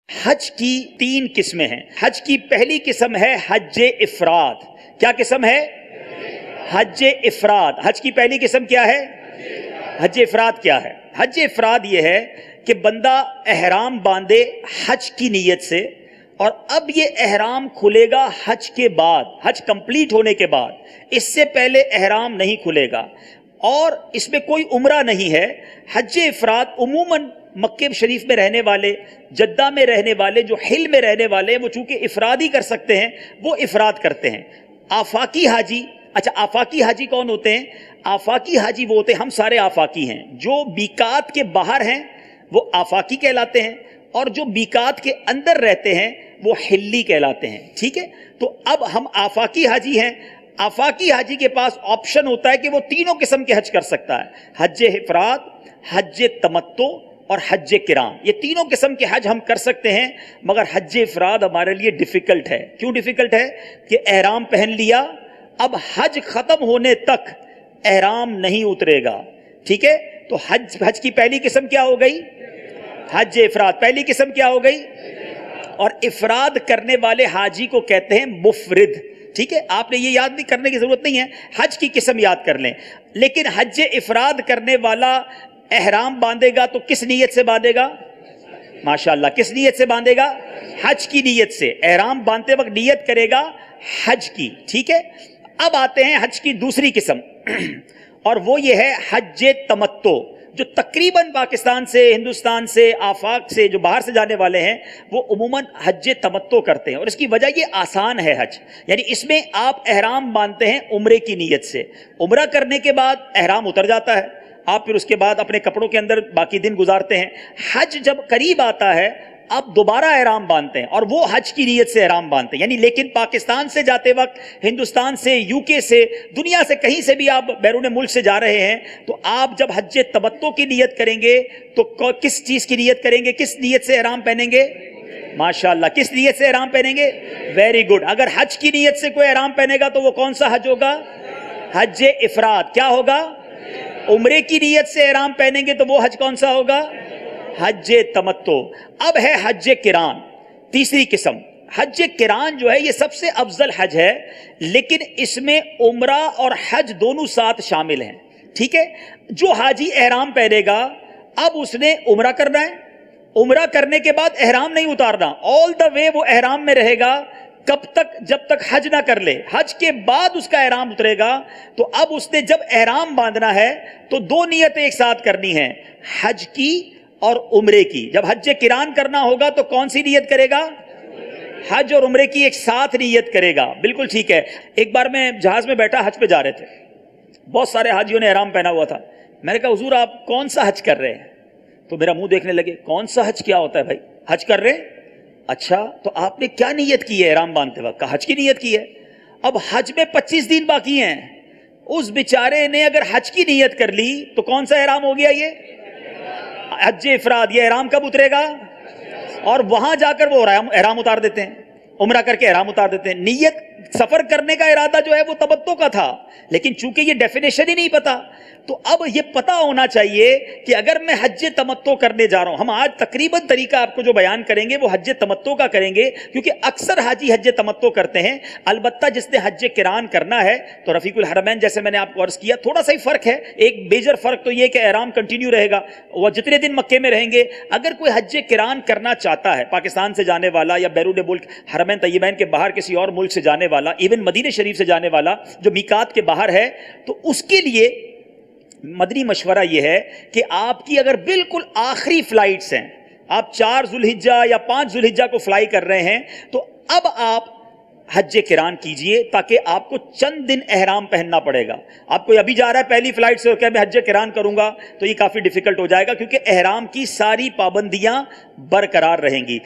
हज की 3 किस्में हैं। हज की पहली किस्म है हज इफराद। क्या किस्म है? हज इफराद। हज की पहली किस्म क्या है? हज इफराद क्या है? हज इफराद यह है कि बंदा एहराम बांधे हज की नीयत से, और अब ये एहराम खुलेगा हज के बाद, हज कंप्लीट होने के बाद, इससे पहले एहराम नहीं खुलेगा और इसमें कोई उम्रा नहीं है। हज इफराद उमूमन मक्के शरीफ में रहने वाले, जद्दा में रहने वाले, जो हिल में रहने वाले हैं, वो चूंकि इफराद ही कर सकते हैं, वो इफराद करते हैं। आफाकी हाजी, अच्छा आफाकी हाजी कौन होते हैं? आफाकी हाजी वो होते हैं, हम सारे आफाकी हैं, जो बीकात के बाहर हैं वो आफाकी कहलाते हैं, और जो बीकात के अंदर रहते हैं वो हिल्ली कहलाते हैं। ठीक है, तो अब हम आफाकी हाजी हैं। आफाकी हाजी के पास ऑप्शन होता है कि वो तीनों किस्म के हज कर सकता है, हज इफराद, हज तमत्तो और हज किरान। ये तीनों किस्म के हज हम कर सकते हैं, मगर हज इफराद हमारे लिए डिफिकल्ट है। क्यों डिफिकल्ट है? कि एहराम पहन लिया, अब हज खत्म होने तक एहराम नहीं उतरेगा। ठीक है, तो हज की पहली किस्म क्या हो गई? हज इफराद। पहली किस्म क्या हो गई? और इफराद करने वाले हाजी को कहते हैं मुफरिद। ठीक है, आपने ये याद नहीं करने की जरूरत नहीं है, हज की किस्म याद कर लें। लेकिन हज इफराद करने वाला एहराम बांधेगा तो किस नीयत से बांधेगा? माशाअल्लाह, किस नीयत से बांधेगा? हज की नीयत से। एहराम बांधते वक्त नीयत करेगा हज की। ठीक है, अब आते हैं हज की दूसरी किस्म, और वो ये है हज तमत्तो, जो तकरीबन पाकिस्तान से, हिंदुस्तान से, आफाक से, जो बाहर से जाने वाले हैं, वो उमूमन हज तमत्तो करते हैं। और इसकी वजह ये आसान है हज, यानी इसमें आप एहराम बांधते हैं उम्रे की नीयत से, उम्रा करने के बाद एहराम उतर जाता है, आप फिर उसके बाद अपने कपड़ों के अंदर बाकी दिन गुजारते हैं। हज जब करीब आता है अब दोबारा एहराम बांधते हैं, और वो हज की नीयत से एहराम बांधते हैं। यानी लेकिन पाकिस्तान से जाते वक्त, हिंदुस्तान से, यूके से, दुनिया से कहीं से भी आप बैरून मुल्क से जा रहे हैं, तो आप जब हज तमत्तो की नीयत करेंगे तो किस चीज की नीयत करेंगे? किस नीयत से एहराम पहनेंगे? माशाअल्लाह, किस नीयत से एहराम पहनेंगे? Very good. अगर हज की नीयत से कोई एहराम पहनेगा तो वो कौन सा हज होगा? हज इफराद। क्या होगा? उम्रे की नीयत से एहराम पहनेंगे तो वो हज कौन सा होगा? हज तमत्तो। अब है हज किरान, तीसरी किस्म। हज किरान जो है ये सबसे अफजल हज है, लेकिन इसमें उम्रा और हज दोनों साथ शामिल हैं। ठीक है, जो हाजी एहराम पहनेगा, अब उसने उम्रा करना है, उम्रा करने के बाद एहराम नहीं उतारना, ऑल द वे वो एहराम में रहेगा। कब तक? जब तक हज ना कर ले। हज के बाद उसका एहराम उतरेगा। तो अब उसने जब एहराम बांधना है तो 2 नियतें एक साथ करनी है, हज की और उम्रे की। जब हज किरान करना होगा तो कौन सी नियत करेगा? हज और उम्रे की एक साथ नियत करेगा। बिल्कुल ठीक है। एक बार मैं जहाज में बैठा, हज पे जा रहे थे, बहुत सारे हाजियों ने एहराम पहना हुआ था। मैंने कहा हुजूर आप कौन सा हज कर रहे हैं? तो मेरा मुंह देखने लगे, कौन सा हज क्या होता है भाई? हज कर रहे हैं? अच्छा, तो आपने क्या नियत की है एहराम बांधते वक्त? हज की नियत की है। अब हज में 25 दिन बाकी हैं, उस बेचारे ने अगर हज की नियत कर ली तो कौन सा एहराम हो गया? ये हज इफराद। ये एहराम कब उतरेगा? और वहां जाकर वो एहराम उतार देते हैं, उम्रा करके एहराम उतार देते हैं। नियत सफर करने का इरादा जो है वो तमत्तो का था, लेकिन चूंकि ये डेफिनेशन ही नहीं पता, तो अब ये पता होना चाहिए कि अगर मैं हज तमत्तो करने जा रहा हूं, हम आज तकरीबन तरीका आपको जो बयान करेंगे वो हज तमत्तो का करेंगे, क्योंकि अक्सर हाजी हज तमत्तो करते हैं। अलबत्ता जिसने हज किरान करना है तो रफीकुल हरमैन, जैसे मैंने आपको अर्ज किया, थोड़ा सा ही फर्क है। एक मेजर फर्क तो ये कि एहराम कंटिन्यू रहेगा, वह जितने दिन मक्के में रहेंगे। अगर कोई हज किरान करना चाहता है, पाकिस्तान से जाने वाला या बैरून मुल्क, हरमैन तय्यबैन के बाहर किसी और मुल्क से जाने वाला, इवन मदीने शरीफ से जाने वाला जो मीकात के बाहर है, तो उसके लिए मदनी मशवरा यह है कि आपकी अगर बिल्कुल आखिरी फ्लाइट्स हैं, आप 4 जुल्हिज्जा या 5 जुल्हिज्जा को फ्लाई कर रहे हैं, तो अब आप हज किरान कीजिए, ताकि आपको चंद दिन एहराम पहनना पड़ेगा। आपको अभी जा रहा है पहली फ्लाइट से और क्या मैं हज किरान करूंगा, तो ये काफी डिफिकल्ट हो जाएगा, क्योंकि एहराम की सारी पाबंदियां बरकरार रहेंगी।